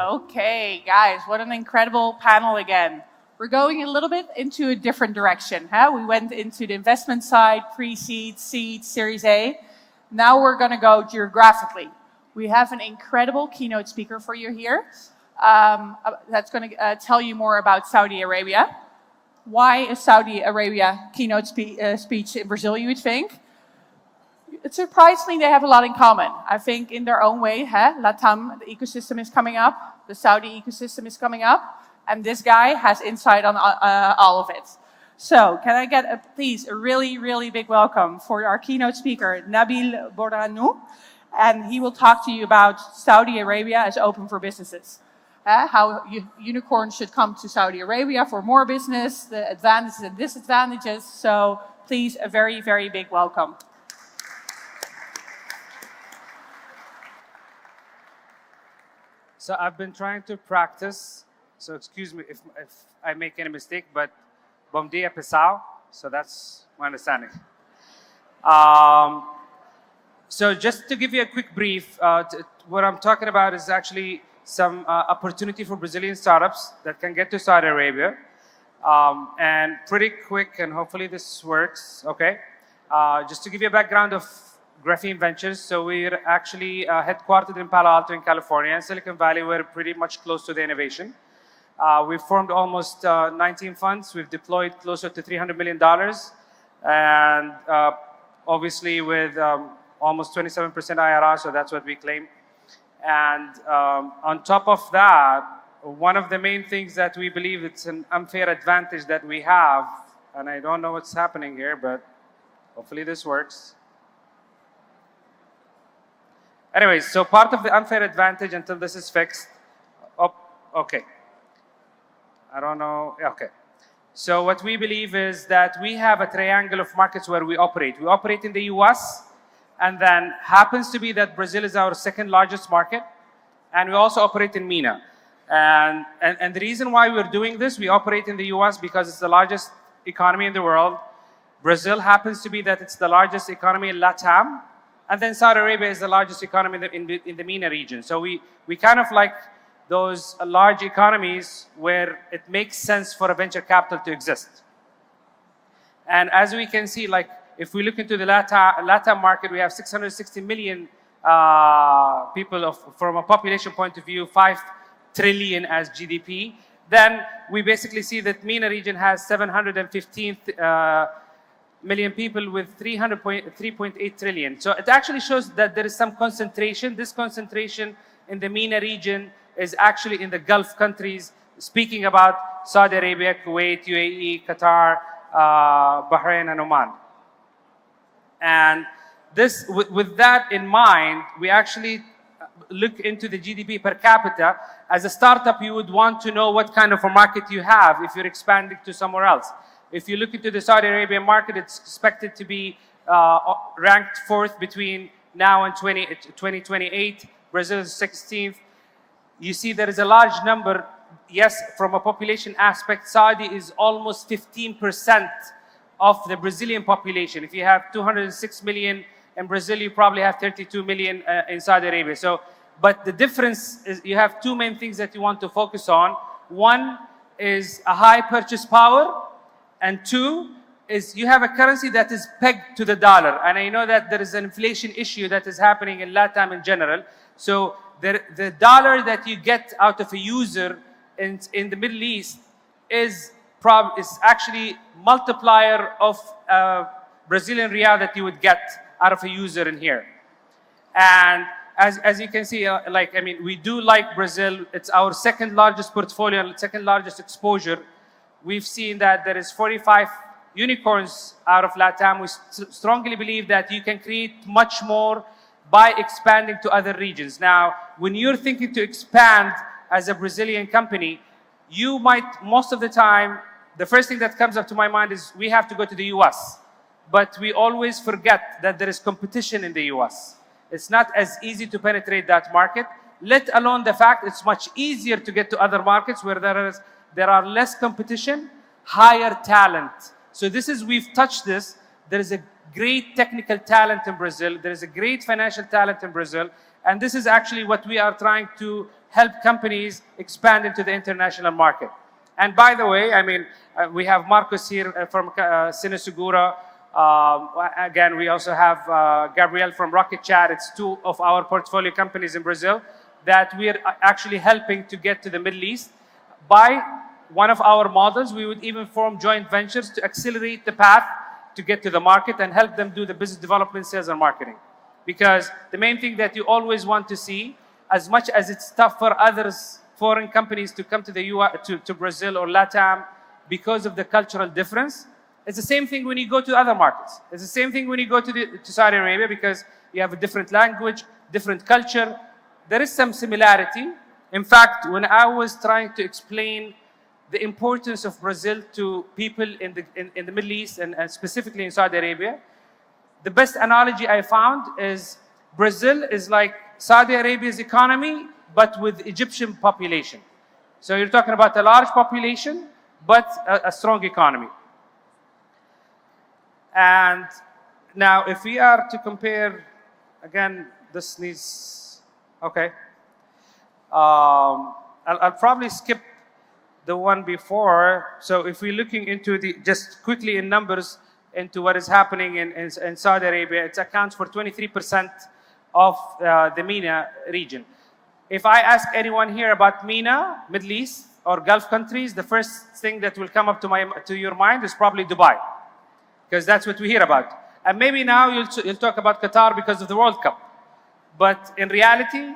Okay, guys, what an incredible panel again. We're going a little bit into a different direction. Huh? We went into the investment side, pre-seed, seed, Series A. Now we're going to go geographically. We have an incredible keynote speaker for you here that's going to tell you more about Saudi Arabia. Why is Saudi Arabia keynote speech in Brazil, you would think? Surprisingly, they have a lot in common. I think in their own way, LATAM, the ecosystem is coming up, the Saudi ecosystem is coming up, and this guy has insight on all of it. So can I get, please, a really, really big welcome for our keynote speaker, Nabil Borhanu, and he will talk to you about Saudi Arabia as open for businesses. How unicorns should come to Saudi Arabia for more business, the advantages and disadvantages. So please, a very, very big welcome. So I've been trying to practice, so excuse me if I make any mistake, but bom dia pessoal, so that's my understanding. So just to give you a quick brief, what I'm talking about is actually some opportunity for Brazilian startups that can get to Saudi Arabia. And pretty quick, and hopefully this works, okay? Just to give you a background of Graphene Ventures. So we're actually headquartered in Palo Alto in California. In Silicon Valley, we're pretty much close to the innovation. We've formed almost 19 funds. We've deployed closer to $300 million. And obviously with almost 27% IRR, so that's what we claim. And on top of that, one of the main things that we believe it's an unfair advantage that we have, and I don't know what's happening here, but hopefully this works. Anyways, so part of the unfair advantage until this is fixed. Oh, okay. I don't know. Okay. So what we believe is that we have a triangle of markets where we operate. We operate in the US, and then happens to be that Brazil is our second largest market, and we also operate in MENA. And the reason why we're doing this, we operate in the US because it's the largest economy in the world. Brazil happens to be that it's the largest economy in LATAM. And then Saudi Arabia is the largest economy in the MENA region. So we kind of like those large economies where it makes sense for a venture capital to exist. And as we can see, like if we look into the LATAM market, we have 660 million people from a population point of view, 5 trillion as GDP. Then we basically see that MENA region has 715 million people with 3.8 trillion. So it actually shows that there is some concentration. This concentration in the MENA region is actually in the Gulf countries, speaking about Saudi Arabia, Kuwait, UAE, Qatar, Bahrain, and Oman. And this, with that in mind, we actually look into the GDP per capita. As a startup, you would want to know what kind of a market you have if you're expanding to somewhere else. If you look into the Saudi Arabian market, it's expected to be ranked 4th between now and 2028. Brazil is 16th. You see there is a large number. Yes, from a population aspect, Saudi is almost 15% of the Brazilian population. If you have 206 million in Brazil, you probably have 32 million in Saudi Arabia. So, but the difference is you have two main things that you want to focus on. One is a high purchase power. And two is you have a currency that is pegged to the dollar. And I know that there is an inflation issue that is happening in LATAM in general. So the dollar that you get out of a user in the Middle East is actually multiplier of Brazilian real that you would get out of a user in here. And as you can see, we do like Brazil. It's our second largest portfolio, second largest exposure. We've seen that there is 45 unicorns out of LATAM. We strongly believe that you can create much more by expanding to other regions. Now, when you're thinking to expand as a Brazilian company, you might, most of the time, the first thing that comes up to my mind is we have to go to the US. But we always forget that there is competition in the US. It's not as easy to penetrate that market, let alone the fact it's much easier to get to other markets where there are less competition, higher talent. So we've touched this. There is a great technical talent in Brazil. There is a great financial talent in Brazil. And this is actually what we are trying to help companies expand into the international market. And by the way, I mean, we have Marcos here from Sinesegura. Again, we also have Gabriel from Rocket Chat. It's two of our portfolio companies in Brazil that we are actually helping to get to the Middle East. By one of our models, we would even form joint ventures to accelerate the path to get to the market and help them do the business development, sales, and marketing. Because the main thing that you always want to see, as much as it's tough for others, foreign companies to come to the US, to Brazil or LATAM because of the cultural difference, it's the same thing when you go to other markets. It's the same thing when you go to Saudi Arabia because you have a different language, different culture. There is some similarity. In fact, when I was trying to explain the importance of Brazil to people in the Middle East and specifically in Saudi Arabia, the best analogy I found is Brazil is like Saudi Arabia's economy, but with Egyptian population. So you're talking about a large population, but a strong economy. And now if we are to compare, again, this needs, okay. I'll probably skip the one before. So if we're looking into just quickly in numbers, into what is happening in Saudi Arabia, it accounts for 23% of the MENA region. If I ask anyone here about MENA, Middle East, or Gulf countries, the first thing that will come up to your mind is probably Dubai, because that's what we hear about. And maybe now you'll talk about Qatar because of the World Cup. But in reality,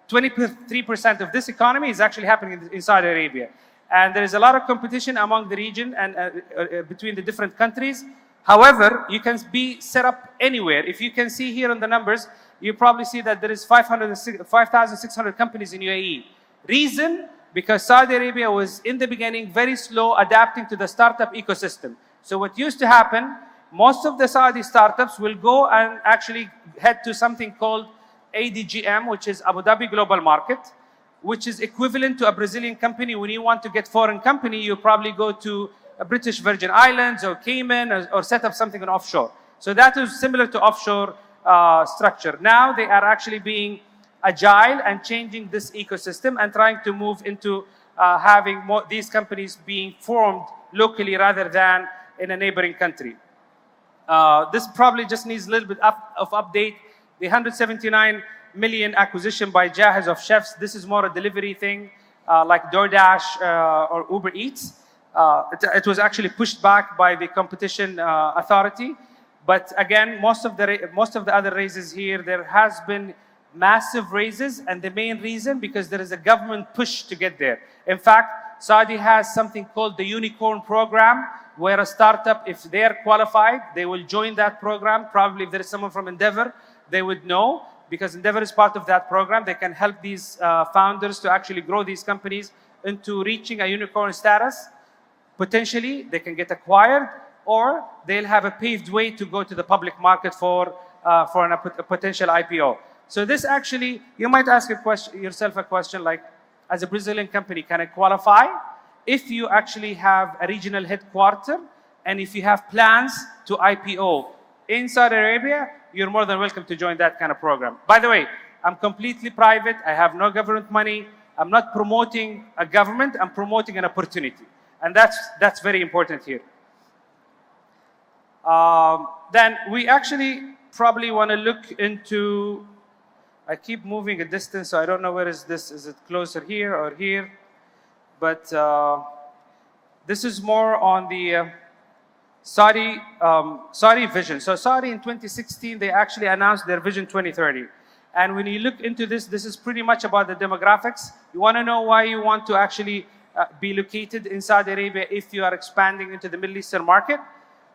23% of this economy is actually happening in Saudi Arabia. And there is a lot of competition among the region and between the different countries. However, you can be set up anywhere. If you can see here on the numbers, you probably see that there is 5,600 companies in UAE. Reason? Because Saudi Arabia was in the beginning very slow adapting to the startup ecosystem. So what used to happen, most of the Saudi startups will go and actually head to something called ADGM, which is Abu Dhabi Global Market, which is equivalent to a Brazilian company. When you want to get foreign company, you probably go to a British Virgin Islands or Cayman or set up something in offshore. So that is similar to offshore structure. Now they are actually being agile and changing this ecosystem and trying to move into having these companies being formed locally rather than in a neighboring country. This probably just needs a little bit of update. The 179 million acquisition by Jahez of chefs, this is more a delivery thing like DoorDash or Uber Eats. It was actually pushed back by the competition authority. But again, most of the other raises here, there has been massive raises, and the main reason because there is a government push to get there. In fact, Saudi has something called the Unicorn Program, where a startup, if they are qualified, they will join that program. Probably if there is someone from Endeavor, they would know, because Endeavor is part of that program. They can help these founders to actually grow these companies into reaching a unicorn status. Potentially, they can get acquired, or they'll have a paved way to go to the public market for a potential IPO. So this actually, you might ask yourself a question like, as a Brazilian company, can I qualify? If you actually have a regional headquarter and if you have plans to IPO in Saudi Arabia, you're more than welcome to join that kind of program. By the way, I'm completely private. I have no government money. I'm not promoting a government. I'm promoting an opportunity. And that's very important here. Then we actually probably want to look into, I keep moving a distance, so I don't know where is this. Is it closer here or here? But this is more on the Saudi vision. So Saudi in 2016, they actually announced their Vision 2030. And when you look into this, this is pretty much about the demographics. You want to know why you want to actually be located in Saudi Arabia if you are expanding into the Middle Eastern market.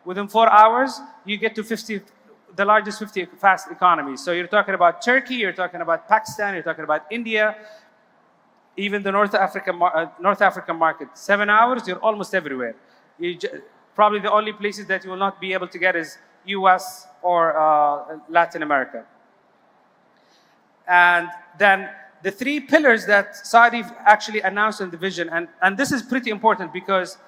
Within 4 hours, you get to the largest 50 fast economies. So you're talking about Turkey, you're talking about Pakistan, you're talking about India, even the North African market. 7 hours, you're almost everywhere. Probably the only places that you will not be able to get is US or Latin America. And then the 3 pillars that Saudi actually announced in the vision, and this is pretty important because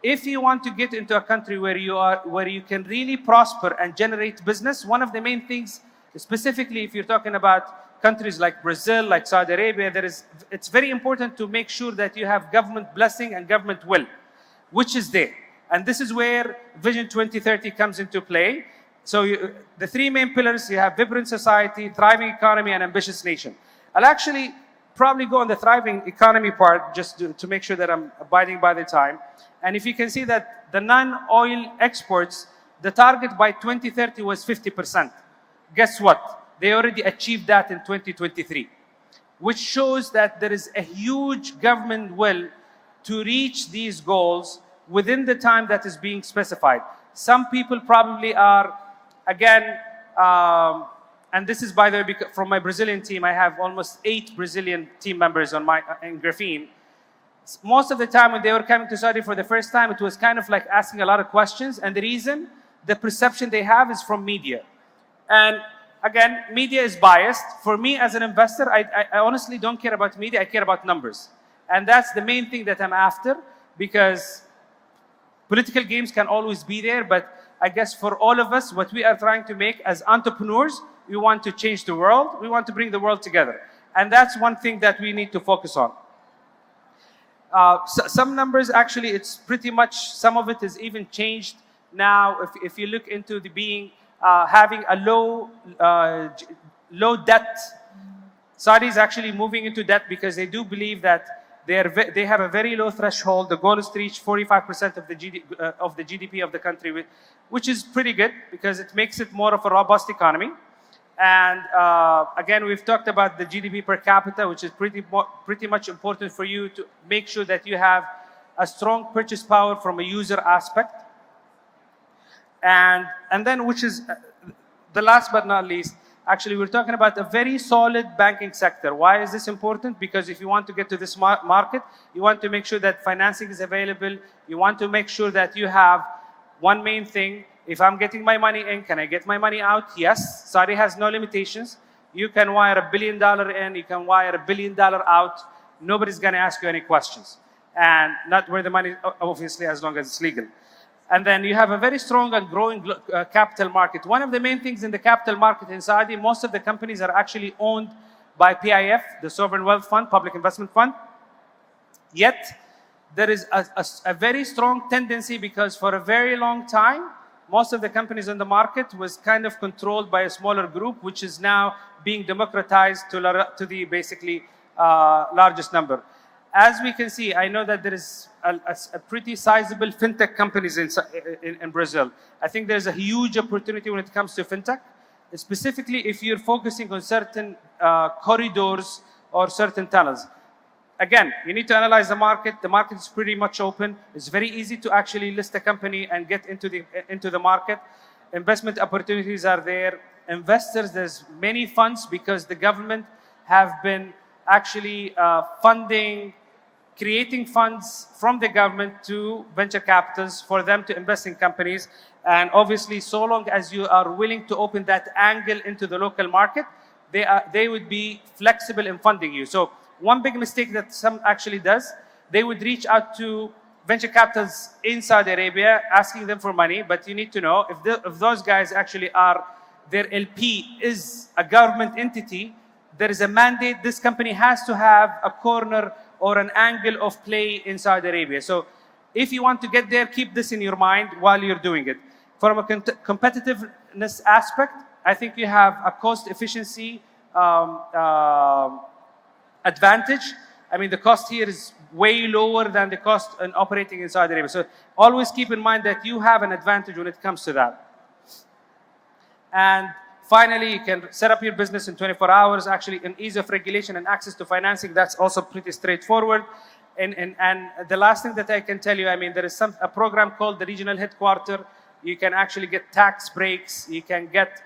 if you want to get into a country where you can really prosper and generate business, one of the main things, specifically if you're talking about countries like Brazil, like Saudi Arabia, it's very important to make sure that you have government blessing and government will, which is there. And this is where Vision 2030 comes into play. So the three main pillars, you have vibrant society, thriving economy, and ambitious nation. I'll actually probably go on the thriving economy part just to make sure that I'm abiding by the time. And if you can see that the non-oil exports, the target by 2030 was 50%. Guess what? They already achieved that in 2023, which shows that there is a huge government will to reach these goals within the time that is being specified. Some people probably are, again, and this is, by the way, from my Brazilian team. I have almost 8 Brazilian team members on in Graphene. Most of the time when they were coming to Saudi for the first time, it was kind of like asking a lot of questions. And the reason, the perception they have is from media. And again, media is biased. For me as an investor, I honestly don't care about media. I care about numbers. And that's the main thing that I'm after, because political games can always be there. But I guess for all of us, what we are trying to make as entrepreneurs, we want to change the world. We want to bring the world together. And that's one thing that we need to focus on. Some numbers, actually, it's pretty much, some of it is even changed now. If you look into the having a low debt, Saudi is actually moving into debt because they do believe that they have a very low threshold. The goal is to reach 45% of the GDP of the country, which is pretty good because it makes it more of a robust economy. And again, we've talked about the GDP per capita, which is pretty much important for you to make sure that you have a strong purchase power from a user aspect. And then, which is the last but not least, actually, we're talking about a very solid banking sector. Why is this important? Because if you want to get to this market, you want to make sure that financing is available. You want to make sure that you have one main thing. If I'm getting my money in, can I get my money out? Yes. Saudi has no limitations. You can wire $1 billion in, you can wire $1 billion out. Nobody's going to ask you any questions. And not where the money, obviously, as long as it's legal. And then you have a very strong and growing capital market. One of the main things in the capital market in Saudi, most of the companies are actually owned by PIF, the Sovereign Wealth Fund, Public Investment Fund. Yet, there is a very strong tendency, because for a very long time, most of the companies in the market was kind of controlled by a smaller group, which is now being democratized to the basically largest number. As we can see, I know that there is a pretty sizable fintech companies in Brazil. I think there's a huge opportunity when it comes to fintech, specifically if you're focusing on certain corridors or certain tunnels. Again, you need to analyze the market. The market is pretty much open. It's very easy to actually list a company and get into the market. Investment opportunities are there. Investors, there's many funds, because the government have been actually creating funds from the government to venture capitals for them to invest in companies. And obviously, so long as you are willing to open that angle into the local market, they would be flexible in funding you. So one big mistake that some actually does, they would reach out to venture capitals in Saudi Arabia asking them for money. But you need to know, if those guys actually are, their LP is a government entity, there is a mandate. This company has to have a corner or an angle of play in Saudi Arabia. So if you want to get there, keep this in your mind while you're doing it. From a competitiveness aspect, I think you have a cost efficiency advantage. I mean, the cost here is way lower than the cost in operating in Saudi Arabia. So always keep in mind that you have an advantage when it comes to that. And finally, you can set up your business in 24 hours. Actually, an ease of regulation and access to financing, that's also pretty straightforward. And the last thing that I can tell you, I mean, there is a program called the Regional Headquarter. You can actually get tax breaks. You can get,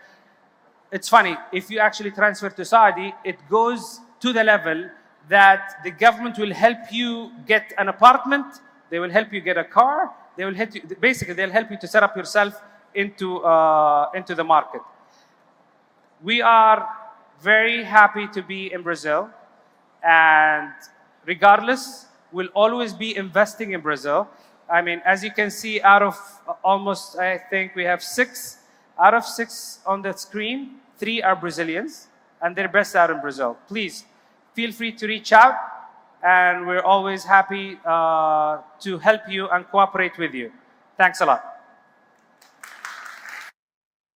it's funny, if you actually transfer to Saudi, it goes to the level that the government will help you get an apartment. They will help you get a car. They will help you, basically, they'll help you to set up yourself into the market. We are very happy to be in Brazil, and regardless, we'll always be investing in Brazil. I mean, as you can see, out of almost, I think we have 6, out of 6 on the screen, 3 are Brazilians. and they're best out in Brazil. Please feel free to reach out, and we're always happy to help you and cooperate with you. Thanks a lot.